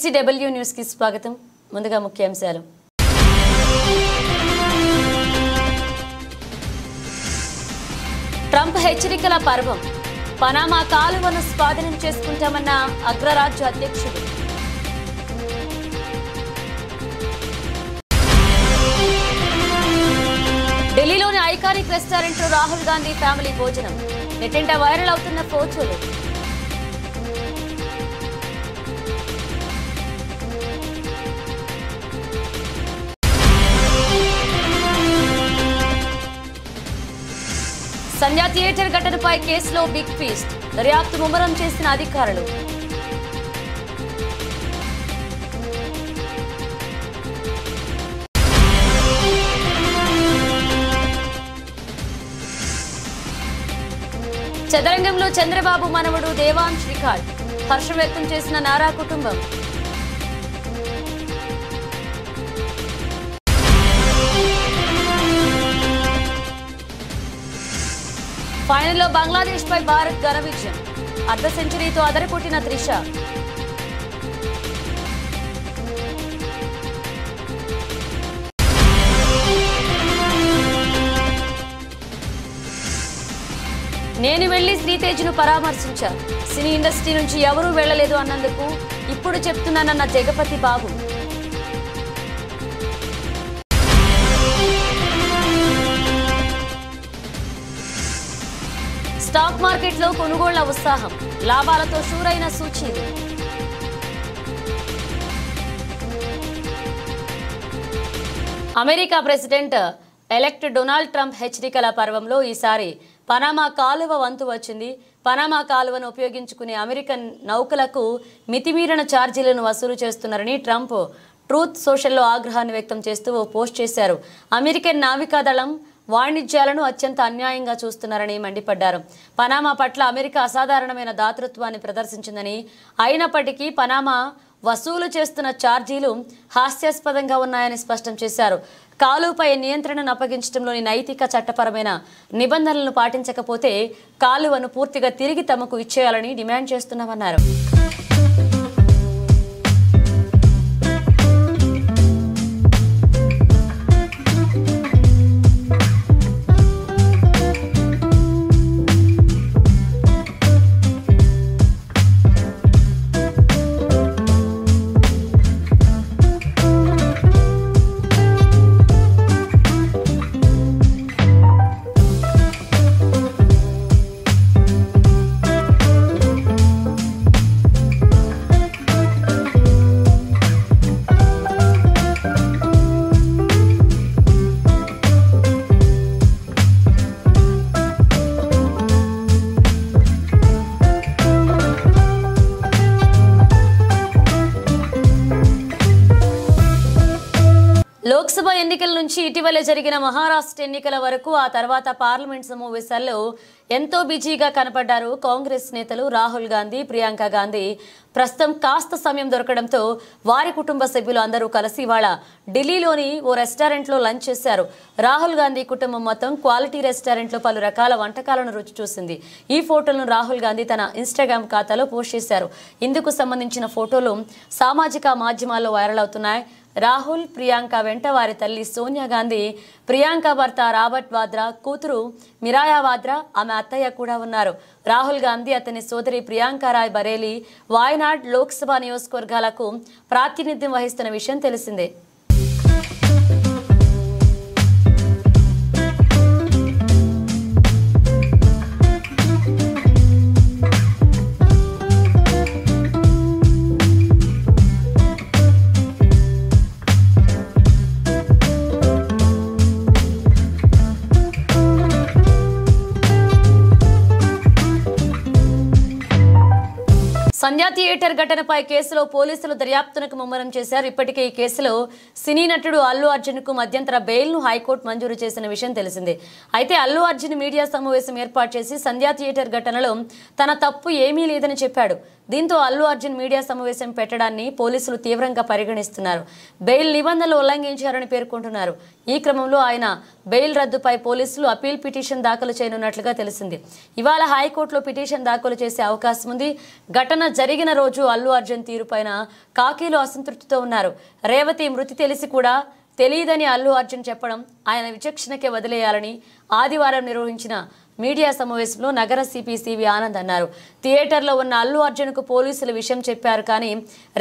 CCW news కి స్వాగతం. ముందుగా ముఖ్యాంశాలు. ట్రంప్ హెచ్చరికల పర్వం. పనామా కాలువను స్వాధీనం చేసుకుంటామన్న అగ్రరాజ్య అధ్యక్షుడు. ఢిల్లీలోని ఐకానిక్ రెస్టారెంట్ లో రాహుల్ గాంధీ ఫ్యామిలీ భోజనం. నెట్టింట వైరల్ అవుతున్న ఫోటోలు. సంధ్యా థియేటర్ ఘటనపై కేసులో బిగ్ ఫీస్ట్. దర్యాప్తు ముమ్మరం చేసిన అధికారులు. చదరంగంలో చంద్రబాబు మనవడు దేవాంశ్ రికార్డ్. హర్షం వ్యక్తం చేసిన నారా కుటుంబం. ఫైనల్లో బంగ్లాదేశ్ పై భారత్ ఘన విజయం. అర్ధ సెంచరీతో అదరకొట్టిన త్రిష. నేను వెళ్లి శ్రీతేజ్ను పరామర్శించా. సినీ ఇండస్ట్రీ నుంచి ఎవరూ వెళ్లలేదు అన్నందుకు ఇప్పుడు చెప్తున్నానన్న జగపతి బాబు. స్టాక్ మార్కెట్లో కొనుగోళ్ల ఉత్సాహం. లాభాలతో షూరైన సూచీలు. America president elect Donald Trump హెచ్చరికల పర్వంలో ఈసారి పనామా కాలువ వంతు వచ్చింది. పనామా కాలువను ఉపయోగించుకునే అమెరికన్ నౌకలకు మితిమీరిన ఛార్జీలను వసూలు చేస్తున్నారని ట్రంప్ ట్రూత్ సోషల్లో ఆగ్రహాన్ని వ్యక్తం చేస్తూ ఓ పోస్ట్ చేశారు. అమెరికన్ నావికాదళం వాణిజ్యాలను అత్యంత అన్యాయంగా చూస్తున్నారని మండిపడ్డారు. పనామా పట్ల అమెరికా అసాధారణమైన దాతృత్వాన్ని ప్రదర్శించిందని, అయినప్పటికీ పనామా వసూలు చేస్తున్న ఛార్జీలు హాస్యాస్పదంగా ఉన్నాయని స్పష్టం చేశారు. కాలువపై నియంత్రణను అప్పగించడంలోని నైతిక చట్టపరమైన నిబంధనలను పాటించకపోతే కాలువను పూర్తిగా తిరిగి తమకు ఇచ్చేయాలని డిమాండ్ చేస్తున్నామన్నారు. లోక్సభ ఎన్నికల నుంచి ఇటీవలే జరిగిన మహారాష్ట్ర ఎన్నికల వరకు, ఆ తర్వాత పార్లమెంట్ సమావేశాల్లో ఎంతో బిజీగా కనపడ్డారు కాంగ్రెస్ నేతలు రాహుల్ గాంధీ, ప్రియాంక గాంధీ. ప్రస్తుతం కాస్త సమయం దొరకడంతో వారి కుటుంబ సభ్యులు అందరూ కలిసి ఇవాళ ఢిల్లీలోని ఓ రెస్టారెంట్లో లంచ్ చేశారు. రాహుల్ గాంధీ కుటుంబం మొత్తం క్వాలిటీ రెస్టారెంట్లో పలు రకాల వంటకాలను రుచి చూసింది. ఈ ఫోటోలను రాహుల్ గాంధీ తన ఇన్స్టాగ్రామ్ ఖాతాలో పోస్ట్ చేశారు. ఇందుకు సంబంధించిన ఫోటోలు సామాజిక మాధ్యమాల్లో వైరల్ అవుతున్నాయి. రాహుల్, ప్రియాంక వెంట వారి తల్లి సోనియా గాంధీ, ప్రియాంక భర్త రాబర్ట్ వాద్రా, కూతురు మిరాయా వాద్రా, ఆమె అత్తయ్య కూడా ఉన్నారు. రాహుల్ గాంధీ అతని సోదరి ప్రియాంక రాయ్ బరేలీ, వాయనాడ్ లోక్సభ నియోజకవర్గాలకు ప్రాతినిధ్యం వహిస్తున్న విషయం తెలిసిందే. సంధ్యా థియేటర్ ఘటనపై కేసులో పోలీసులు దర్యాప్తునకు ముమ్మరం చేశారు. ఇప్పటికే ఈ కేసులో సినీ నటుడు అల్లు అర్జున్ కు మధ్యంతర బెయిల్ను హైకోర్టు మంజూరు చేసిన విషయం తెలిసిందే. అయితే అల్లు అర్జున్ మీడియా సమావేశం ఏర్పాటు చేసి సంధ్యా థియేటర్ ఘటనలో తన తప్పు ఏమీ లేదని చెప్పాడు. దీంతో అల్లు అర్జున్ మీడియా సమావేశం పెట్టడాన్ని పోలీసులు తీవ్రంగా పరిగణిస్తున్నారు. బెయిల్ నిబంధనలు ఉల్లంఘించారని పేర్కొంటున్నారు. ఈ క్రమంలో ఆయన బెయిల్ రద్దుపై పోలీసులు అపీల్ పిటిషన్ దాఖలు చేయనున్నట్లుగా తెలిసింది. ఇవాళ హైకోర్టులో పిటిషన్ దాఖలు చేసే అవకాశం ఉంది. ఘటన జరిగిన రోజు అల్లు అర్జున్ తీరుపైన కాకీలు అసంతృప్తితో ఉన్నారు. రేవతి మృతి తెలిసి కూడా తెలియదని అల్లు అర్జున్ చెప్పడం ఆయన విచక్షణకే వదిలేయాలని ఆదివారం నిర్వహించిన మీడియా సమావేశంలో నగర సిపి సివి ఆనంద్ అన్నారు. థియేటర్లో ఉన్న అల్లు అర్జున్కు పోలీసులు విషయం చెప్పారు, కానీ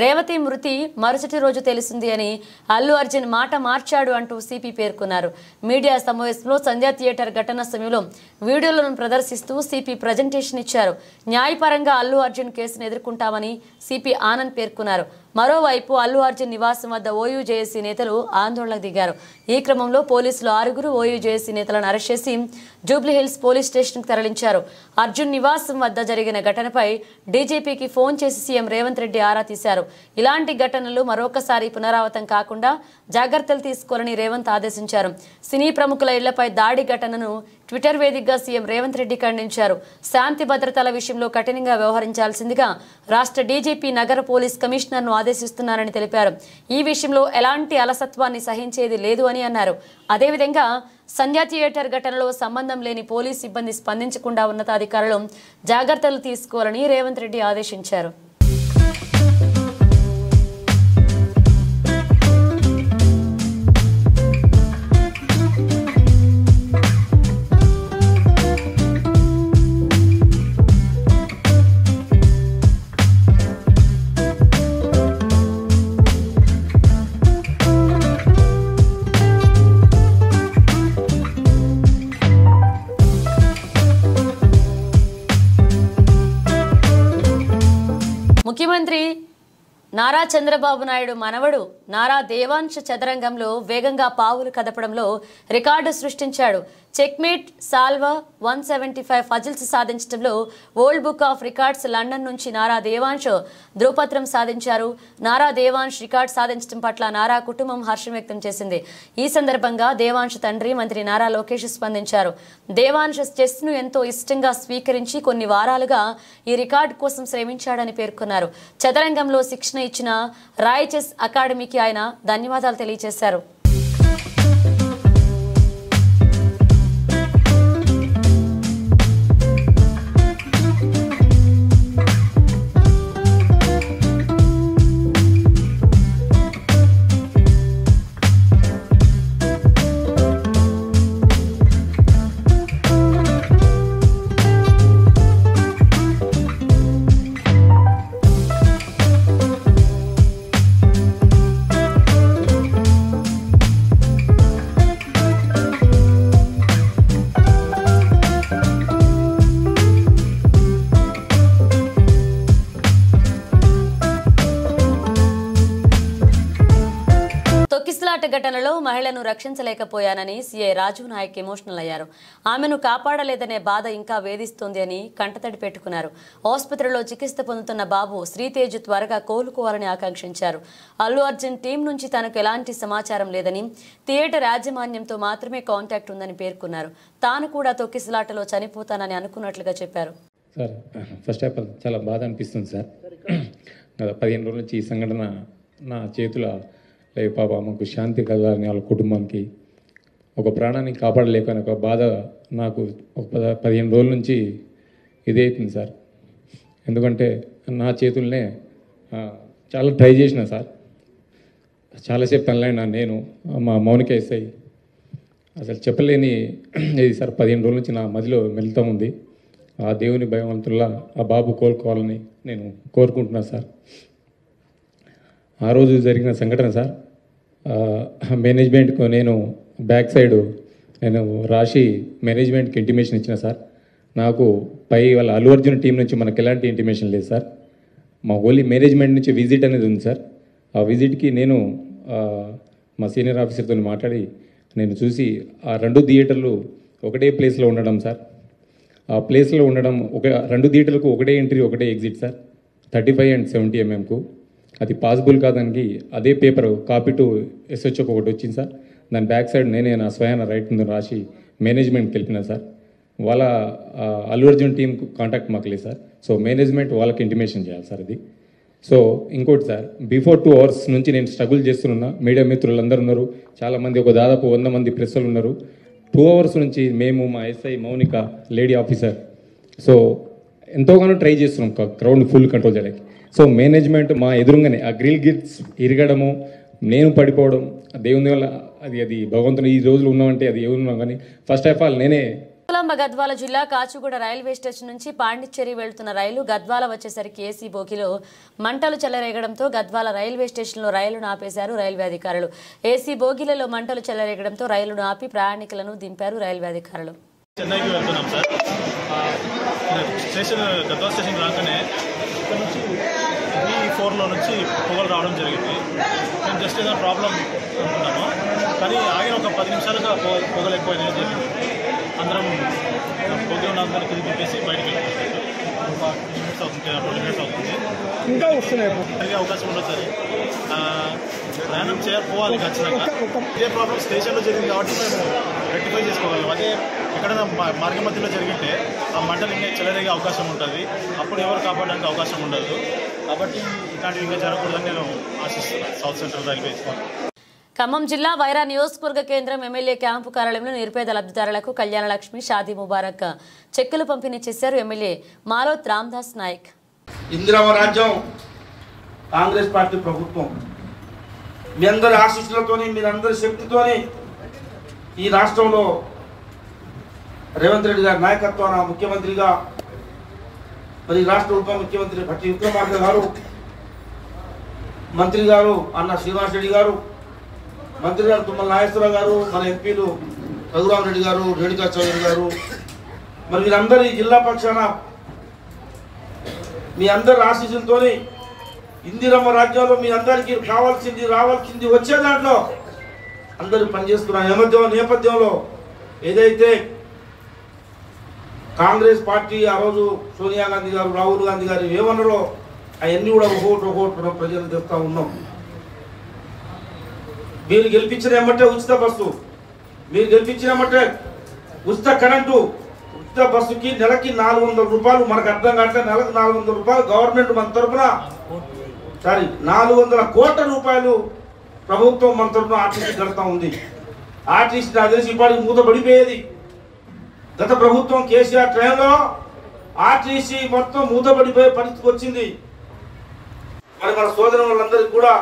రేవతి మృతి మరుసటి రోజు తెలిసింది అని అల్లు అర్జున్ మాట మార్చాడు అంటూ సిపి పేర్కొన్నారు. మీడియా సమావేశంలో సంధ్యా థియేటర్ ఘటన సమయంలో వీడియోలను ప్రదర్శిస్తూ సిపి ప్రజెంటేషన్ ఇచ్చారు. న్యాయపరంగా అల్లు అర్జున్ కేసును ఎదుర్కొంటామని సిపి ఆనంద్ పేర్కొన్నారు. మరోవైపు అల్లు అర్జున్ నివాసం వద్ద ఓయూ జేఏసీ నేతలు ఆందోళనకు దిగారు. ఈ క్రమంలో పోలీసులు 6 ఓయూ జేఏసీ నేతలను అరెస్ట్ చేసి జూబ్లీహిల్స్ పోలీస్ స్టేషన్కు తరలించారు. అర్జున్ నివాసం వద్ద జరిగిన ఘటనపై డీజీపీకి ఫోన్ చేసి సీఎం రేవంత్ రెడ్డి ఆరా తీశారు. ఇలాంటి ఘటనలు మరొకసారి పునరావృతం కాకుండా జాగ్రత్తలు తీసుకోవాలని రేవంత్ ఆదేశించారు. సినీ ప్రముఖుల ఇళ్లపై దాడి ఘటనను ట్విట్టర్ వేదికగా సీఎం రేవంత్ రెడ్డి ఖండించారు. శాంతి భద్రతల విషయంలో కఠినంగా వ్యవహరించాల్సిందిగా రాష్ట్ర డీజీపీ నగర పోలీస్ కమిషనర్ను ఆదేశిస్తున్నారని తెలిపారు. ఈ విషయంలో ఎలాంటి అలసత్వాన్ని సహించేది లేదు అని అన్నారు. అదేవిధంగా సంధ్యా థియేటర్ ఘటనలో సంబంధం లేని పోలీస్ సిబ్బంది స్పందించకుండా ఉన్నతాధికారులు జాగ్రత్తలు తీసుకోవాలని రేవంత్ రెడ్డి ఆదేశించారు. ముఖ్యమంత్రి నారా చంద్రబాబు నాయుడు మనవడు నారా దేవాంశ్ చదరంగంలో వేగంగా పావులు కదపడంలో రికార్డు సృష్టించాడు. చెక్మేట్ సాల్వా 175 ఫజిల్స్ సాధించడంలో world book of records London నుంచి నారా దేవాంశ్ ధృవపత్రం సాధించారు. నారా దేవాంశ్ రికార్డు సాధించడం పట్ల నారా కుటుంబం హర్షం వ్యక్తం చేసింది. ఈ సందర్భంగా దేవాంశ్ తండ్రి మంత్రి నారా లోకేష్ స్పందించారు. దేవాంశ్ చెస్ను ఎంతో ఇష్టంగా స్వీకరించి కొన్ని వారాలుగా ఈ రికార్డు కోసం శ్రమించాడని పేర్కొన్నారు. చదరంగంలో శిక్షణ ఇచ్చిన రాయ్ చెస్ అకాడమీకి ఆయన ధన్యవాదాలు తెలియజేశారు. తొక్కిసలాట ఘటనలో మహిళను రక్షించలేకపోయానని సీఐ రాజు నాయక్ ఎమోషనల్ అయ్యారు. ఆమెను కాపాడలేదనే బాధ ఇంకా వేధిస్తోంది అని కంటతడి పెట్టుకున్నారు. ఆసుపత్రిలో చికిత్స పొందుతున్న బాబు శ్రీతేజ్ త్వరగా కోలుకోవాలని ఆకాంక్షించారు. అల్లు అర్జున్ టీం నుంచి తనకు ఎలాంటి సమాచారం లేదని, థియేటర్ యాజమాన్యంతో మాత్రమే కాంటాక్ట్ ఉందని పేర్కొన్నారు. తాను కూడా తొక్కిసలాటలో చనిపోతానని అనుకున్నట్లుగా చెప్పారు. సార్, ఫస్ట్ ఆఫ్ ఆల్ చాలా బాధ అనిపిస్తుంది సార్. 15 రోజుల నుంచి ఈ సంఘటన నా చేతుల లేదు. పాప మాకు శాంతి కలగాలని వాళ్ళ కుటుంబానికి ఒక ప్రాణాన్ని కాపాడలేకపోయిన ఒక బాధ నాకు ఒక 15 రోజుల నుంచి ఇదే అవుతుంది సార్. ఎందుకంటే నా చేతుల్నే చాలా ట్రై చేసిన సార్. చాలాసేపు తనలైనా నేను మా మౌనిక ఎస్ఐ అసలు చెప్పలేని ఇది సార్. 15 రోజుల నుంచి నా మదిలో మెలుతా ఉంది. ఆ దేవుని భయవంతుల్లా ఆ బాబు కోలుకోవాలని నేను కోరుకుంటున్నా సార్. ఆ రోజు జరిగిన సంఘటన సార్, మేనేజ్మెంట్కు నేను బ్యాక్ సైడ్ నేను రాసి మేనేజ్మెంట్కి ఇంటిమేషన్ ఇచ్చిన సార్. నాకు పై వాళ్ళ అల్లు అర్జున్ టీం నుంచి మనకు ఎలాంటి ఇంటిమేషన్ లేదు సార్. మా ఓన్లీ మేనేజ్మెంట్ నుంచి విజిట్ అనేది ఉంది సార్. ఆ విజిట్కి నేను మా సీనియర్ ఆఫీసర్తో మాట్లాడి నేను చూసి ఆ 2 థియేటర్లు ఒకటే ప్లేస్లో ఉండడం సార్. ఆ ప్లేస్లో ఉండడం 2 థియేటర్లకు ఒకటే ఎంట్రీ ఒకటే ఎగ్జిట్ సార్. 35 and 70 mm అది పాసిబుల్ కాదానికి అదే పేపర్ కాపీ టు ఎస్హెచ్ఓకి ఒకటి వచ్చింది సార్. దాని బ్యాక్ సైడ్ నేనే నా స్వయాన రైట్ ముందు రాసి మేనేజ్మెంట్కి వెళ్ళినా సార్. వాళ్ళ అల్లు అర్జున్ టీంకు కాంటాక్ట్ మాకు లేదు సార్. సో మేనేజ్మెంట్ వాళ్ళకి ఇంటిమేషన్ చేయాలి సార్. అది సో ఇంకోటి సార్, బిఫోర్ 2 hours నుంచి నేను స్ట్రగుల్ చేస్తున్నా. మీడియా మిత్రులందరూ ఉన్నారు, చాలామంది, ఒక దాదాపు 100 మంది ప్రెస్సులు ఉన్నారు. 2 hours నుంచి మేము, మా SI Mounika lady officer, so ఎంతోగానో ట్రై చేస్తున్నాం క్రౌడ్ ఫుల్ కంట్రోల్ చేయడానికి. సో మేనేజ్మెంట్ మా ఎదురుగానే ఆ గ్రిల్ గిట్స్ ఇరగడము, నేను పడిపోవడం, దేవుని వల్ల అది భగవంతుని ఈ రోజులు ఉన్నామంటే అది ఏమున్నాం. కానీ ఫస్ట్ ఆఫ్ ఆల్ నేనే గద్వాల జిల్లా కాచిగూడ రైల్వే స్టేషన్ నుంచి పాండిచ్చేరి వెళ్తున్న రైలు గద్వాల వచ్చేసరికి ఏసీ బోగిలో మంటలు చెలరేగడంతో గద్వాల రైల్వే స్టేషన్లో రైలును ఆపేశారు రైల్వే అధికారులు. ఏసీ బోగిలలో మంటలు చెలరేగడంతో రైలును ఆపి ప్రయాణికులను దింపారు రైల్వే అధికారులు. చెన్నైకి వెళ్తున్నాం సార్. స్టేషన్ గద్వాల స్టేషన్ రాగానే ఇక్కడ నుంచి B4లో నుంచి పొగలు రావడం జరిగింది. మేము జస్ట్ ఏదైనా ప్రాబ్లం అనుకున్నాము, కానీ ఆగిన ఒక 10 నిమిషాలుగా పొగలు ఎక్కువైనాయి జరిగింది. అందరం పొగలు ఉన్న అందరికీ తిప్పేసి బయటకు వెళ్ళిపోతాం. 20 minutes అవుతుంది, 20 minutes అవుతుంది. ఇంకా వస్తున్నాయి అడిగే అవకాశం ఉండదు సార్. ప్రయాణం పోవాలి ఖచ్చితంగా. ఇదే ప్రాబ్లం స్టేషన్లో జరిగింది కాబట్టి మేము రెక్టిఫై చేసుకోగలం. అదే ఎక్కడైనా మార్గ మధ్యలో జరిగితే ఆ మంటలు ఇంకా చెలరేగే అవకాశం ఉంటుంది, అప్పుడు ఎవరు కాపాడడానికి అవకాశం ఉండదు. కాబట్టి ఇట్లాంటివి ఇంకా జరగకూడదని నేను ఆశిస్తున్నాను. South central railway. ఖమ్మం జిల్లా వైరా నియోజకవర్గ కేంద్రం ఎమ్మెల్యే క్యాంపు కార్యాలయంలో నిరుపేద లబ్ధిదారులకు కళ్యాణ లక్ష్మి, షాదీ ముబారక్ చెక్కులు పంపిణీ చేశారు ఎమ్మెల్యే మాలోత్ రామ్దాస్ నాయక్. ఇందిరమ్మ రాజ్యం, కాంగ్రెస్ పార్టీ ప్రభుత్వం మీ అందరి ఆశీస్సులతోని, మీరందరి శక్తితోని ఈ రాష్ట్రంలో రేవంత్ రెడ్డి గారి నాయకత్వాన ముఖ్యమంత్రిగా, మరి రాష్ట్ర ఉప ముఖ్యమంత్రి భట్టి విక్రమార్క గారు, మంత్రి గారు అన్న శ్రీనివాస్ రెడ్డి గారు, మంత్రి గారు తుమ్మల నాగేశ్వరరావు గారు, మన ఎంపీలు రఘురామరెడ్డి గారు, రేణుకా చౌదరి గారు, మరి వీరందరి జిల్లా పక్షాన మీ అందరి ఆశీస్సులతోని ఇందిరమ్మ రాజ్యంలో మీ అందరికీ కావాల్సింది, రావాల్సింది వచ్చే దాంట్లో అందరూ పనిచేస్తున్న నేపథ్యంలో ఏదైతే కాంగ్రెస్ పార్టీ ఆ రోజు సోనియా గాంధీ గారు, రాహుల్ గాంధీ గారు ఏమన్నారో అవన్నీ కూడా ఒకటి ప్రజలు తెస్తా ఉన్నాం. మీరు గెలిపించిన ఏమంటే ఉచిత బస్సు, మీరు గెలిపించిన ఏమంటే ఉచిత కరెంటు, ఉచిత బస్సుకి నెలకి 400 రూపాయలు. మనకు అర్థం కావట్లే, నెలకు 400 రూపాయలు గవర్నమెంట్ మన తరఫున, 400 కోట్ల రూపాయలు ప్రభుత్వం మన తరఫున ఆర్టీసీ కడతా ఉంది. ఆర్టీసీ నాకు తెలిసి ఇప్పటికి మూతపడిపోయేది. గత ప్రభుత్వం కేసీఆర్ టైంలో ఆర్టీసీ మొత్తం మూతపడిపోయే పరిస్థితికి వచ్చింది. మరి మన సోదరు వాళ్ళందరికీ కూడా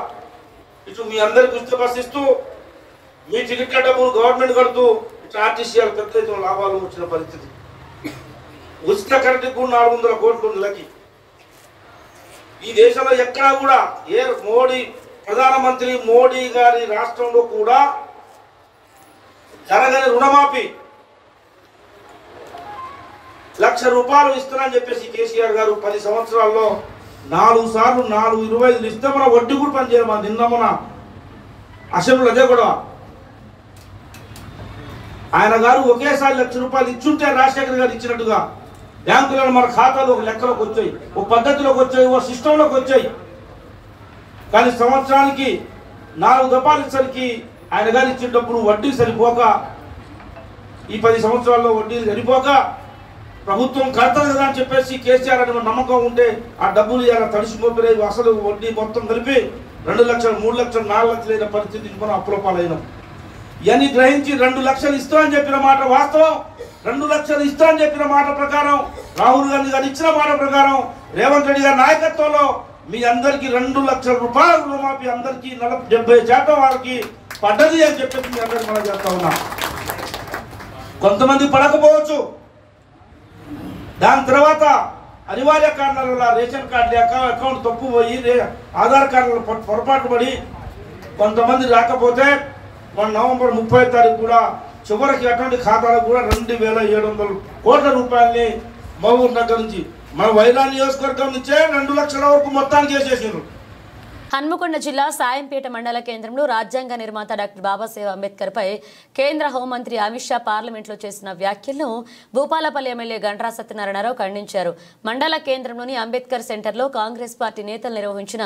ఇటు మీ అందరికి ఉచిత బస్సు ఇస్తూ, మీ టికెట్ల డబ్బులు గవర్నమెంట్ కడుతూ, ఇటు ఆర్టీసీ పెద్ద ఎత్తున లాభాలు వచ్చిన పరిస్థితి. ఉచిత కరెంటుకు 400 కోట్లు నెలకి. ఈ దేశంలో ఎక్కడా కూడా ప్రధానమంత్రి మోడీ గారి రాష్ట్రంలో కూడా జరగని రుణమాఫీ, 1,00,000 రూపాయలు ఇస్తానని చెప్పేసి కేసీఆర్ గారు 10 సంవత్సరాల్లో 4 సార్లు 4.25 ఇస్తే మన వడ్డీ కూడా పనిచేయాలి. మన నిన్న మన అసెంబ్లీ అదే కూడా ఆయన గారు ఒకేసారి 1,00,000 రూపాయలు ఇచ్చుంటే రాజశేఖర్ గారు ఇచ్చినట్టుగా బ్యాంకులలో మన ఖాతాలో ఒక లెక్కలోకి వచ్చాయి, ఒక పద్ధతిలోకి వచ్చాయి, ఒక సిస్టంలోకి వచ్చాయి. కానీ సంవత్సరానికి 4 దఫాలు ఇచ్చరికి ఆయన గారు ఇచ్చేటప్పుడు వడ్డీ సరిపోక, ఈ 10 సంవత్సరాల్లో వడ్డీ సరిపోక ప్రభుత్వం కడతది కదా అని చెప్పేసి కేసీఆర్ అని నమ్మకం ఉంటే ఆ డబ్బులు ఇలా తడిసిపోయి అసలు వడ్డీ మొత్తం కలిపి 2 లక్షలు, 3 లక్షలు, 4 లక్షలు అయిన పరిస్థితి మనం అప్పుల పాలైనాం. ఇవన్నీ గ్రహించి 2 లక్షలు ఇస్తామని చెప్పిన మాట వాస్తవం. 2 లక్షలు ఇస్తామని చెప్పిన మాట ప్రకారం, రాహుల్ గాంధీ గారు ఇచ్చిన మాట ప్రకారం, రేవంత్ రెడ్డి గారి నాయకత్వంలో మీ అందరికీ 2 లక్షల రూపాయల రుణమాఫీ అందరికీ 70% వాళ్ళకి పడ్డది అని చెప్పేసి మీ అందరికీ మనం చేస్తా ఉన్నాం. కొంతమంది పడకపోవచ్చు. దాని తర్వాత అనివార్య కారణాల వల్ల రేషన్ కార్డు లేక, అకౌంట్ తప్పు పోయి, ఆధార్ కార్డుల పొరపాటు పడి కొంతమంది రాకపోతే మన నవంబర్ 30వ తారీఖు కూడా చివరికి అటువంటి ఖాతాలకు కూడా 2,700 కోట్ల రూపాయలని మహబూబ్ నగర్ నుంచి, మన వైరా నియోజకవర్గం నుంచే 2 లక్షల వరకు మొత్తానికి వేసేసారు. హన్మకొండ జిల్లా సాయంపేట మండల కేంద్రంలో రాజ్యాంగ నిర్మాత డాక్టర్ బాబాసాహెబ్ అంబేద్కర్ పై కేంద్ర హోంమంత్రి అమిత్ షా పార్లమెంట్లో చేసిన వ్యాఖ్యలను భూపాలపల్లి ఎమ్మెల్యే గండ్రా సత్యనారాయణరావు ఖండించారు. మండల కేంద్రంలోని అంబేద్కర్ సెంటర్లో కాంగ్రెస్ పార్టీ నేతలు నిర్వహించిన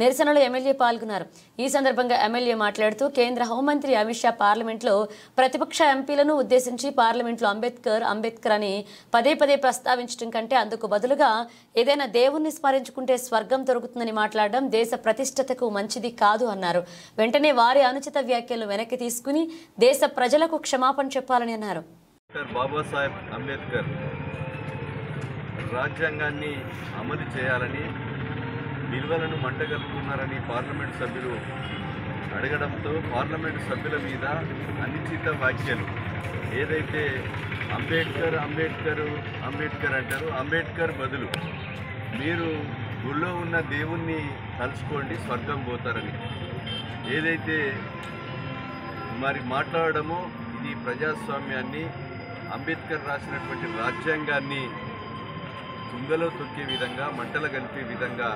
నిరసనలో ఎమ్మెల్యే పాల్గొన్నారు. ఈ సందర్భంగా ఎమ్మెల్యే మాట్లాడుతూ కేంద్ర హోంమంత్రి అమిత్ షా పార్లమెంట్లో ప్రతిపక్ష ఎంపీలను ఉద్దేశించి పార్లమెంట్లో అంబేద్కర్ అని పదే పదే ప్రస్తావించడం కంటే అందుకు బదులుగా ఏదైనా దేవుణ్ణి స్మరించుకుంటే స్వర్గం దొరుకుతుందని మాట్లాడడం దేశ ప్రతిష్టతకు మంచిది కాదు అన్నారు. వెంటనే వారి అనుచిత వ్యాఖ్యలను వెనక్కి తీసుకుని దేశ ప్రజలకు క్షమాపణ చెప్పాలని అన్నారు. డాక్టర్ బాబాసాహెబ్ అంబేద్కర్ రాజ్యాంగాన్ని అమలు చేయాలని విలువలను మంటగలుపుతున్నారని పార్లమెంట్ సభ్యులు అడగడంతో పార్లమెంట్ సభ్యుల మీద అనుచిత వ్యాఖ్యలు ఏదైతే అంబేద్కర్ అంటారు, అంబేద్కర్ బదులు మీరు గుళ్ళో ఉన్న దేవుణ్ణి తలుచుకోండి స్వర్గం పోతారని ఏదైతే మరి మాట్లాడడమో ఇది ప్రజాస్వామ్యాన్ని అంబేద్కర్ రాసినటువంటి రాజ్యాంగాన్ని తుంగలో తొక్కే విధంగా మంటలు కలిపే విధంగా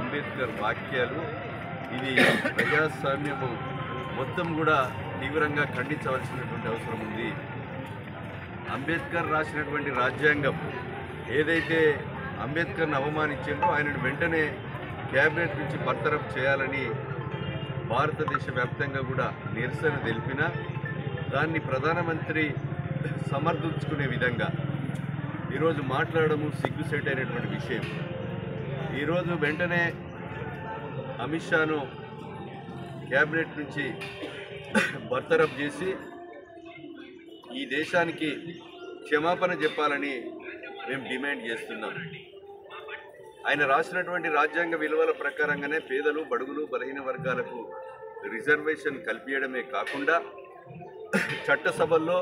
అంబేద్కర్ వాక్యాలు ఇది ప్రజాస్వామ్యము మొత్తం కూడా తీవ్రంగా ఖండించవలసినటువంటి అవసరం ఉంది. అంబేద్కర్ రాసినటువంటి రాజ్యాంగం ఏదైతే అంబేద్కర్ని అవమానించిందో ఆయనను వెంటనే క్యాబినెట్ నుంచి బర్తరఫ్ చేయాలని భారతదేశ వ్యాప్తంగా కూడా నిరసన తెలిపిన దాన్ని ప్రధానమంత్రి సమర్థించుకునే విధంగా ఈరోజు మాట్లాడము సిగ్గుసేటైనటువంటి విషయం. ఈరోజు వెంటనే అమిత్ షాను క్యాబినెట్ నుంచి బర్తరఫ్ చేసి ఈ దేశానికి క్షమాపణ చెప్పాలని మేము డిమాండ్ చేస్తున్నాం. ఆయన రాసినటువంటి రాజ్యాంగ విలువల ప్రకారంగానే పేదలు, బడుగులు, బలహీన వర్గాలకు రిజర్వేషన్ కల్పించడమే కాకుండా చట్టసభల్లో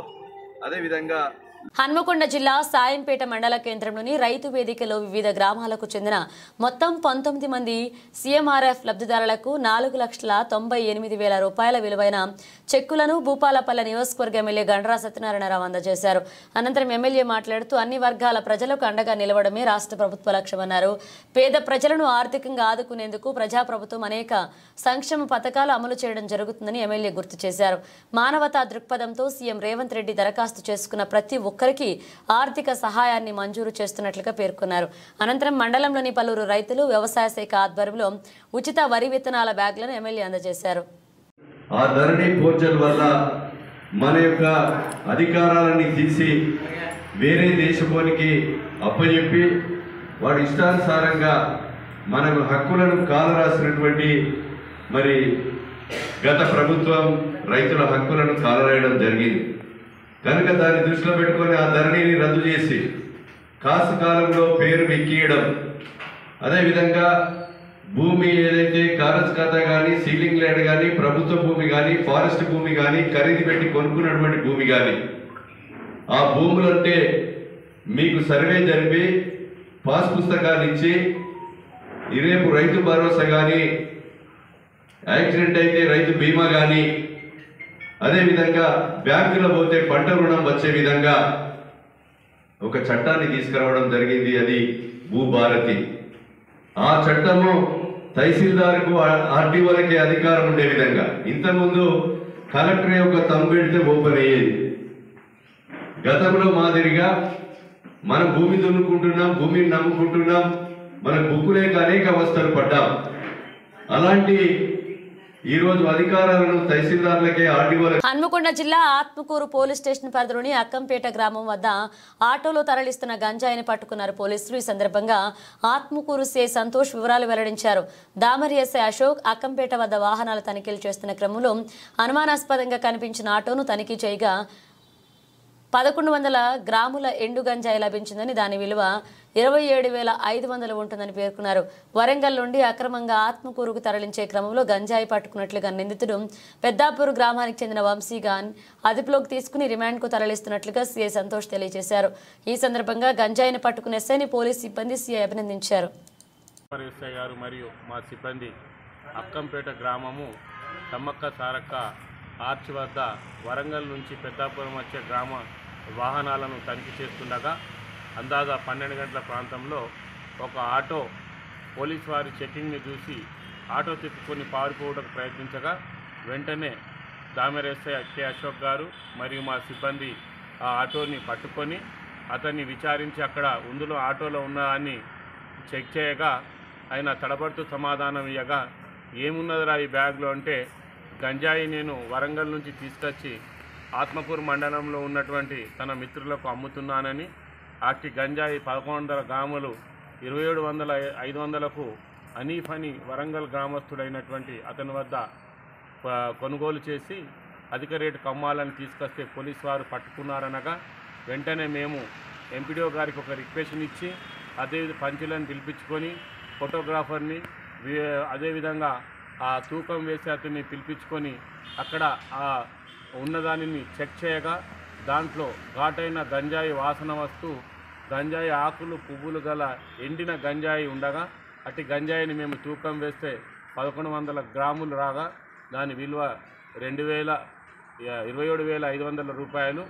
అదేవిధంగా హన్మకొండ జిల్లా సాయంపేట మండల కేంద్రంలోని రైతు వేదికలో వివిధ గ్రామాలకు చెందిన మొత్తం 19 మంది సీఎంఆర్ఎఫ్ లబ్ధిదారులకు 4,98,000 రూపాయల విలువైన చెక్కులను భూపాలపల్లి నియోజకవర్గ ఎమ్మెల్యే గండ్రా సత్యనారాయణరావు అందజేశారు. అనంతరం ఎమ్మెల్యే మాట్లాడుతూ అన్ని వర్గాల ప్రజలకు అండగా నిలవడమే రాష్ట్ర ప్రభుత్వ లక్ష్యమన్నారు. పేద ప్రజలను ఆర్థికంగా ఆదుకునేందుకు ప్రజాప్రభుత్వం అనేక సంక్షేమ పథకాలు అమలు చేయడం జరుగుతుందని ఎమ్మెల్యే గుర్తు చేశారు. మానవతా దృక్పథంతో సీఎం రేవంత్ రెడ్డి దరఖాస్తు చేసుకున్న ప్రతి ఒక్కరికి ఆర్థిక సహాయాన్ని మంజూరు చేస్తున్నట్లుగా పేర్కొన్నారు. అనంతరం మండలంలోని పలువురు రైతులు వ్యవసాయ శాఖ ఆధ్వర్యంలో ఉచిత వరి విత్తనాల బ్యాగులను ఎమ్మెల్యే అందజేశారు. ఆ ధరణి పోర్టల్ వల్ల మన యొక్క అధికారాలని తీసి వేరే దేశపోనికి అప్పచెప్పి వాడి ఇష్టానుసారంగా మనకు హక్కులను కాలరాసినటువంటి మరి గత ప్రభుత్వం రైతుల హక్కులను కాలరాయడం జరిగింది కనుక దాన్ని దృష్టిలో పెట్టుకొని ఆ ధరణిని రద్దు చేసి కాసు కాలంలో పేరు ఎక్కియడం, అదేవిధంగా భూమి ఏదైతే కారజ్ ఖాతా కానీ, సీలింగ్ ల్యాండ్ కానీ, ప్రభుత్వ భూమి కానీ, ఫారెస్ట్ భూమి కానీ, ఖరీదు పెట్టి కొనుక్కున్నటువంటి భూమి కానీ ఆ భూములంటే మీకు సర్వే జరిపి పాస్ పుస్తకాలు ఇచ్చి రేపు రైతు భరోసా కానీ, యాక్సిడెంట్ అయితే రైతు బీమా కానీ, అదేవిధంగా బ్యాంకులో పోతే పంట రుణం వచ్చే విధంగా ఒక చట్టాన్ని తీసుకురావడం జరిగింది. అది భూభారతి. ఆ చట్టము తహసీల్దార్కు ఆర్డీఓలకి అధికారం ఉండే విధంగా, ఇంతకుముందు కలెక్టర్ యొక్క తంబు పెడితే ఓపెన్ అయ్యేది. గతంలో మాదిరిగా మనం భూమి దున్నుకుంటున్నాం, భూమిని నమ్ముకుంటున్నాం, మన బుక్కులేక అనేక అవస్థలు పడ్డాం. అలాంటి ఈరోజు అధికారాలను తహసీల్దార్లకే ఆర్డీఓల. హన్మకొండ జిల్లా ఆత్మకూరు పోలీస్ స్టేషన్ పరిధిలోని అక్కంపేట గ్రామం వద్ద ఆటోలో తరలిస్తున్న గంజాయిని పట్టుకున్నారు పోలీసులు. ఈ సందర్భంగా ఆత్మకూరు సిఐ సంతోష్ వివరాలు వెల్లడించారు. దామరి ఎస్ఐ అశోక్ అక్కంపేట వద్ద వాహనాల తనిఖీలు చేస్తున్న క్రమంలో అనుమానాస్పదంగా కనిపించిన ఆటోను తనిఖీ చేయగా 1100 గ్రాముల ఎండు గంజాయి లభించిందని, దాని విలువ 27,500 ఉంటుందని పేర్కొన్నారు. వరంగల్ నుండి అక్రమంగా ఆత్మకూరుకు తరలించే క్రమంలో గంజాయి పట్టుకున్నట్లుగా నిందితుడు పెద్దాపూర్ గ్రామానికి చెందిన వంశీగాన్ అదుపులోకి తీసుకుని రిమాండ్కు తరలిస్తున్నట్లుగా సీఐ సంతోష్ తెలియజేశారు. ఈ సందర్భంగా గంజాయిని పట్టుకున్న ఎస్ఐని పోలీస్ సిబ్బంది సీఐ అభినందించారు. ఎస్ఐ గారు మరియు మా సిబ్బంది అక్కంపేట గ్రామము తమ్మక్క సారక్క ఆర్చ్ వద్ద వరంగల్ నుంచి పెద్దాపురం వచ్చే గ్రామ వాహనాలను తనిఖీ చేస్తుండగా అందాజా 12 గంటల ప్రాంతంలో ఒక ఆటో పోలీస్ వారి చెకింగ్ని చూసి ఆటో తిప్పుకొని పారిపోవడానికి ప్రయత్నించగా వెంటనే దామెర ఎస్ఐ కె అశోక్ గారు మరియు మా సిబ్బంది ఆ ఆటోని పట్టుకొని అతన్ని విచారించి అక్కడ అందులో ఆటోలో ఉన్నదాన్ని చెక్ చేయగా ఆయన తడబడుతూ సమాధానం ఇవ్వగా ఏమున్నదిరా ఈ బ్యాగ్లో అంటే గంజాయి నేను వరంగల్ నుంచి తీసుకొచ్చి ఆత్మకూరు మండలంలో ఉన్నటువంటి తన మిత్రులకు అమ్ముతున్నానని అట్టి గంజాయి 1100 గ్రాములు 2700-500కు అనీఫ్ అని వరంగల్ గ్రామస్తుడైనటువంటి అతని వద్ద కొనుగోలు చేసి అధిక రేటుకు అమ్మాలని తీసుకొస్తే పోలీసు వారు పట్టుకున్నారనగా వెంటనే మేము ఎంపీడీఓ గారికి ఒక రిక్వెషన్ ఇచ్చి అదే పంచులను పిలిపించుకొని ఫోటోగ్రాఫర్ని అదేవిధంగా ఆ తూకం వేసి అతన్ని పిలిపించుకొని అక్కడ ఆ ఉన్నదానిని చెక్ చేయగా దాంట్లో ఘాటైన గంజాయి వాసన వస్తూ గంజాయి ఆకులు పువ్వులు గల ఎండిన గంజాయి ఉండగా అట్టి గంజాయిని మేము తూకం వేస్తే 1100 గ్రాములు రాగా దాని విలువ 27,500 రూపాయలు.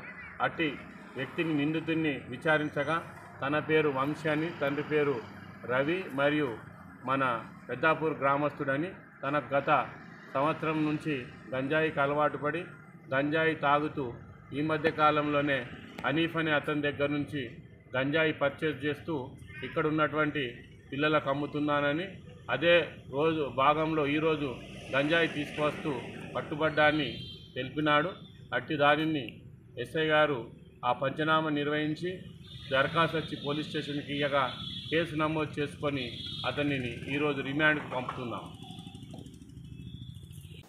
అట్టి వ్యక్తిని నిందితుడిని విచారించగా తన పేరు వంశీ అని, తండ్రి పేరు రవి మరియు మన పెద్దాపూర్ గ్రామస్తుడని, తన గత సంవత్సరం నుంచి గంజాయికి అలవాటు పడి గంజాయి తాగుతూ ఈ మధ్య కాలంలోనే అనీఫ్ అనే అతని దగ్గర నుంచి గంజాయి పర్చేజ్ చేస్తూ ఇక్కడ ఉన్నటువంటి పిల్లలకు అమ్ముతున్నానని, అదే రోజు భాగంలో ఈరోజు గంజాయి తీసుకువస్తూ పట్టుబడ్డాన్ని తెలిపినాడు. అట్టి దానిని ఎస్ఐ గారు ఆ పంచనామా నిర్వహించి దరఖాస్తు వచ్చి పోలీస్ స్టేషన్కి ఇయ్యగా కేసు నమోదు చేసుకొని అతనిని ఈరోజు రిమాండ్కు పంపుతున్నాం.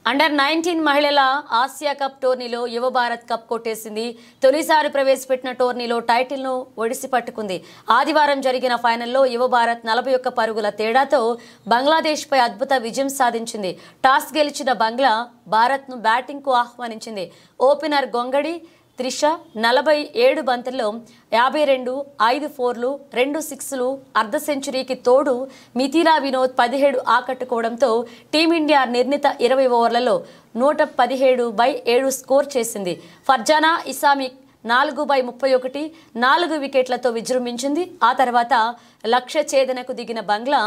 అండర్-19 మహిళల ఆసియా కప్ టోర్నీలో యువ భారత్ కప్ కొట్టేసింది. తొలిసారి ప్రవేశపెట్టిన టోర్నీలో టైటిల్ను ఒడిసి పట్టుకుంది. ఆదివారం జరిగిన ఫైనల్లో యువ భారత్ 41 పరుగుల తేడాతో బంగ్లాదేశ్పై అద్భుత విజయం సాధించింది. టాస్ గెలిచిన బంగ్లా భారత్ను బ్యాటింగ్కు ఆహ్వానించింది. ఓపెనర్ గొంగడి త్రిష 47 బంతుల్లో 52, 5 4లు, 2 6లు, అర్ధ సెంచరీకి తోడు మిథిలా వినోద్ 17 ఆకట్టుకోవడంతో టీమిండియా నిర్ణీత 20 ఓవర్లలో 117/7 స్కోర్ చేసింది. ఫర్జానా ఇస్లామిక్ 4/31 4 వికెట్లతో విజృంభించింది. ఆ తర్వాత లక్ష్య ఛేదనకు దిగిన బంగ్లా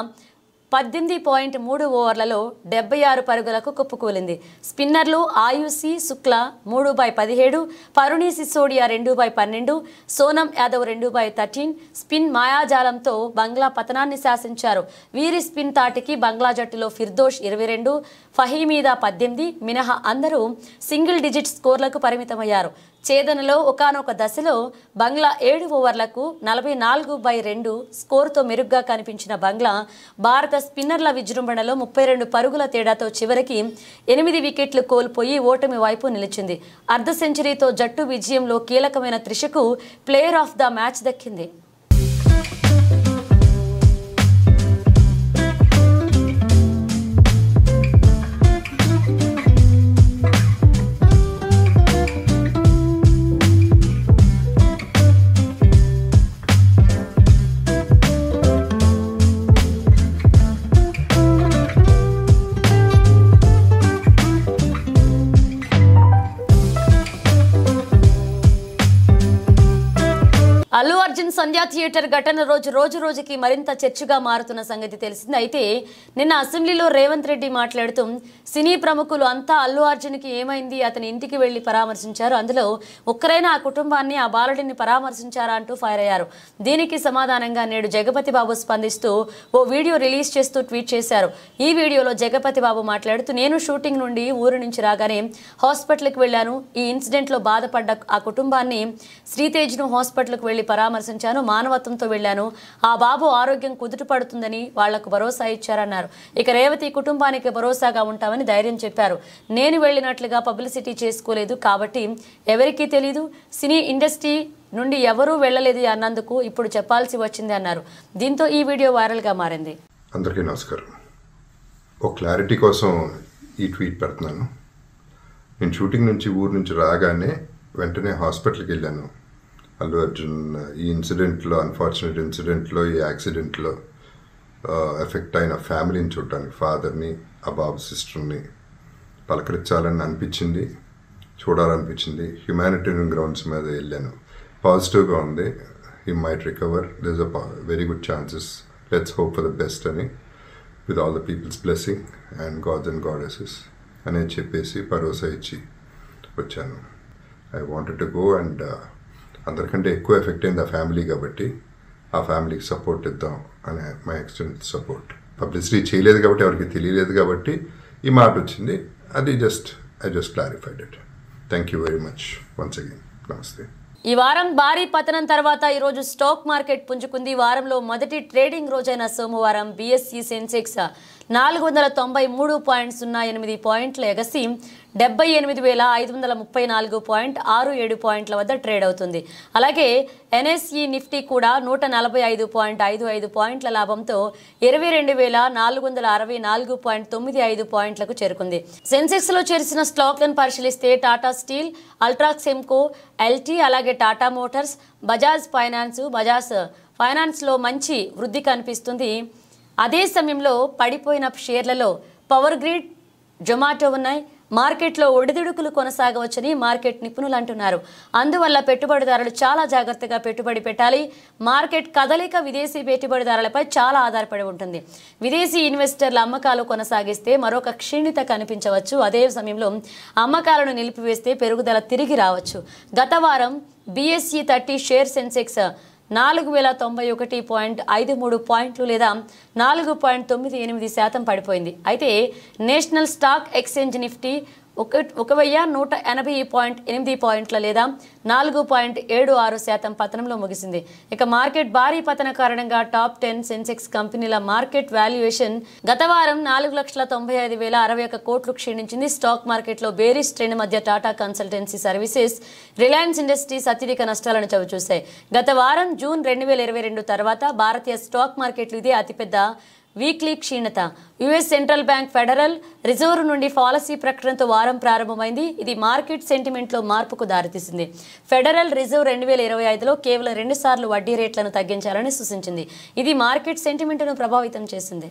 18.3 ఓవర్లలో 76 పరుగులకు కుప్పకూలింది. స్పిన్నర్లు ఆయుషి శుక్లా 3/17, పరుణి సిసోడియా 2/12, సోనం యాదవ్ 2/13 స్పిన్ మాయాజాలంతో బంగ్లా పతనాన్ని శాసించారు. వీరి స్పిన్ తాటికి బంగ్లా జట్టులో ఫిర్దోష్ 22, ఫహీమీదా 18 మినహా అందరూ సింగిల్ డిజిట్ స్కోర్లకు పరిమితమయ్యారు. ఛేదనలో ఒకానొక దశలో బంగ్లా 7 ఓవర్లకు 44/2 స్కోర్తో మెరుగ్గా కనిపించిన బంగ్లా భారత స్పిన్నర్ల విజృంభణలో 32 పరుగుల తేడాతో చివరికి 8 వికెట్లు కోల్పోయి ఓటమి వైపు నిలిచింది. అర్ధ సెంచరీతో జట్టు విజయంలో కీలకమైన త్రిషకు ప్లేయర్ ఆఫ్ ద మ్యాచ్ దక్కింది. అల్లు అర్జున్ సంధ్యా థియేటర్ ఘటన రోజుకి మరింత చర్చగా మారుతున్న సంగతి తెలిసింది. అయితే నిన్న అసెంబ్లీలో రేవంత్ రెడ్డి మాట్లాడుతూ సినీ ప్రముఖులు అంతా అల్లు అర్జున్కి ఏమైంది, అతని ఇంటికి వెళ్లి పరామర్శించారు, అందులో ఒక్కరైనా ఆ కుటుంబాన్ని, ఆ బాలుడిని పరామర్శించారా అంటూ ఫైర్ అయ్యారు. దీనికి సమాధానంగా నేడు జగపతి బాబు స్పందిస్తూ ఓ వీడియో రిలీజ్ చేస్తూ ట్వీట్ చేశారు. ఈ వీడియోలో జగపతి బాబు మాట్లాడుతూ, నేను షూటింగ్ నుండి ఊరు నుంచి రాగానే హాస్పిటల్కి వెళ్ళాను. ఈ ఇన్సిడెంట్లో బాధపడ్డ ఆ కుటుంబాన్ని, శ్రీతేజ్ను హాస్పిటల్కి వెళ్లి పరామర్శించాను. మానవత్వంతో వెళ్లాను. ఆ బాబు ఆరోగ్యం కుదుటపడుతుందని వాళ్లకు భరోసా ఇచ్చారన్నారు. ఇక రేవతి కుటుంబానికి భరోసాగా ఉంటామని ధైర్యం చెప్పారు. నేను వెళ్ళినట్లుగా పబ్లిసిటీ చేసుకోలేదు కాబట్టి ఎవరికీ తెలీదు. సినీ ఇండస్ట్రీ నుండి ఎవరూ వెళ్ళలేదు అన్నందుకు ఇప్పుడు చెప్పాల్సి వచ్చింది అన్నారు. దీంతో ఈ వీడియో వైరల్గా మారింది. అందరికీ నమస్కారం. ఒక క్లారిటీ కోసం ఈ ట్వీట్ పెడుతున్నాను. నేను షూటింగ్ నుంచి ఊరు నుంచి రాగానే వెంటనే హాస్పిటల్కి వెళ్ళాను. అల్లు అర్జున్ ఈ ఇన్సిడెంట్లో, అన్ఫార్చునేట్ ఇన్సిడెంట్లో, ఈ యాక్సిడెంట్లో ఎఫెక్ట్ అయిన ఫ్యామిలీని చూడటానికి, ఫాదర్ని, ఆ బాబు సిస్టర్ని పలకరించాలని అనిపించింది, చూడాలనిపించింది. హ్యుమానిటేరియన్ గ్రౌండ్స్ మీద వెళ్ళాను. పాజిటివ్గా ఉంది. He might recover, there is a very good chances, let's hope for the best అని with all the peoples blessing and gods and goddesses అనేది చెప్పేసి భరోసా ఇచ్చి వచ్చాను. I wanted to go and అందరికంటే ఎక్కువ ఎఫెక్ట్ అయింది ఆ ఫ్యామిలీ కాబట్టి ఆ ఫ్యామిలీకి సపోర్ట్ ఇద్దాం అనే మై ఎక్స్టెంట్ సపోర్ట్. పబ్లిసిటీ చేయలేదు కాబట్టి ఎవరికి తెలియలేదు కాబట్టి ఈ మాట వచ్చింది. అది I just clarified it. Thank you very much once again. నమస్తే. ఈ వారం భారీ పతనం తర్వాత ఈరోజు స్టాక్ మార్కెట్ పుంజుకుంది. వారంలో మొదటి ట్రేడింగ్ రోజైన సోమవారం BSE సెన్సెక్స్ 493.08 పాయింట్ల ఎగసి 78,534.67 పాయింట్ల వద్ద ట్రేడ్ అవుతుంది. అలాగే NSE నిఫ్టీ కూడా 145.55 పాయింట్ల లాభంతో 22,464.95 పాయింట్లకు చేరుకుంది. సెన్సెక్స్ లో చేర్చిన స్టాక్లను పరిశీలిస్తే టాటా స్టీల్, అల్ట్రాక్స్ సెమ్కో, LT, అలాగే టాటా మోటార్స్, బజాజ్ ఫైనాన్స్ లో మంచి వృద్ధి కనిపిస్తుంది. అదే సమయంలో పడిపోయిన షేర్లలో పవర్ గ్రిడ్, జొమాటో ఉన్నాయి. మార్కెట్లో ఒడిదుడుకులు కొనసాగవచ్చని మార్కెట్ నిపుణులు అంటున్నారు. అందువల్ల పెట్టుబడిదారులు చాలా జాగ్రత్తగా పెట్టుబడి పెట్టాలి. మార్కెట్ కదలిక విదేశీ పెట్టుబడిదారులపై చాలా ఆధారపడి ఉంటుంది. విదేశీ ఇన్వెస్టర్ల అమ్మకాలు కొనసాగిస్తే మరొక క్షీణిత కనిపించవచ్చు. అదే సమయంలో అమ్మకాలను నిలిపివేస్తే పెరుగుదల తిరిగి రావచ్చు. గత వారం BSE 30 షేర్ సెన్సెక్స్ 4,091.53 పాయింట్లు లేదా 4.98% పడిపోయింది. అయితే నేషనల్ స్టాక్ ఎక్స్చేంజ్ నిఫ్టీ 1,180.8 పాయింట్ల లేదా 4.76% పతనంలో ముగిసింది. ఇక మార్కెట్ భారీ పతన కారణంగా టాప్ 10 సెన్సెక్స్ కంపెనీల మార్కెట్ వాల్యుయేషన్ గత వారం 4,95,061 కోట్లు క్షీణించింది. స్టాక్ మార్కెట్లో బేరిష్ ట్రెండ్ మధ్య Tata consultancy services, Reliance industries అత్యధిక నష్టాలను చవిచూశాయి. గత వారం జూన్ 2022 తర్వాత భారతీయ స్టాక్ మార్కెట్లు ఇదే అతిపెద్ద వీక్లీ క్షీణత. US central bank federal reserve నుండి పాలసీ ప్రకటనతో వారం ప్రారంభమైంది. ఇది మార్కెట్ సెంటిమెంట్లో మార్పుకు దారితీసింది. ఫెడరల్ రిజర్వ్ 2025లో కేవలం 2 సార్లు వడ్డీ రేట్లను తగ్గించాలని సూచించింది. ఇది మార్కెట్ సెంటిమెంట్ను ప్రభావితం చేసింది.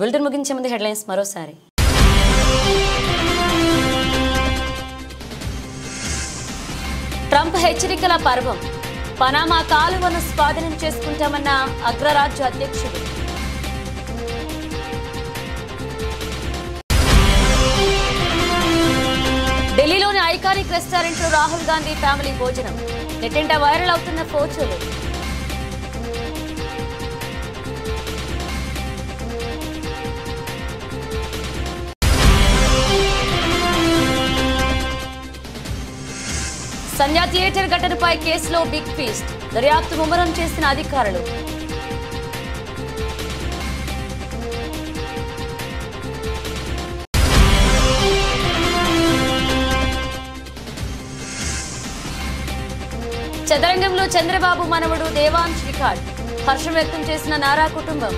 బులెటిన్ ముగించే ముందు హెడ్లైన్స్ మరోసారి. ట్రంప్ హెచ్చరికల పర్వం. పనామా కాలువను స్వాధీనం చేసుకుంటామన్న అగ్రరాజ్య అధ్యక్షుడు. ఢిల్లీలోని ఐకానిక్ రెస్టారెంట్లో రాహుల్ గాంధీ ఫ్యామిలీ భోజనం. నెట్టింట వైరల్ అవుతున్న ఫోటోలు. సంధ్యా థియేటర్ ఘటనపై కేసులో బిగ్ ఫీస్ట్. దర్యాప్తు ముమ్మరం చేసిన అధికారులు. చదరంగంలో చంద్రబాబు మనవడు దేవాంశ్ రికార్డ్. హర్షం వ్యక్తం చేసిన నారా కుటుంబం.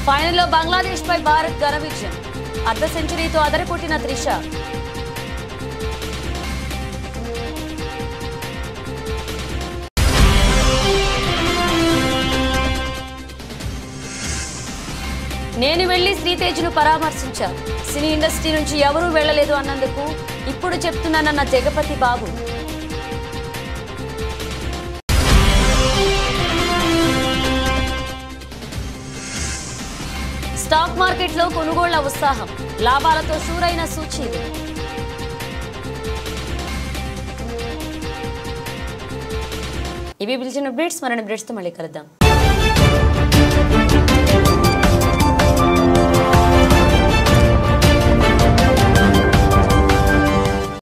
ఫైనల్లో బంగ్లాదేశ్ పై భారత్ ఘన విజయం. అర్ధ సెంచరీతో అదరకొట్టిన త్రిష. నేను వెళ్లి శ్రీతేజ్ను పరామర్శించా. సినీ ఇండస్ట్రీ నుంచి ఎవరూ వెళ్లలేదు అన్నందుకు ఇప్పుడు చెప్తున్నానన్న జగపతి బాబు. స్టాక్ మార్కెట్లో కొనుగోళ్ల ఉత్సాహం. లాభాలతో షూరైన సూచీలు. ఇవి బులెటిన్ అప్డేట్స్. మరిన్ని అప్డేట్స్తో మళ్ళీ కలుద్దాం.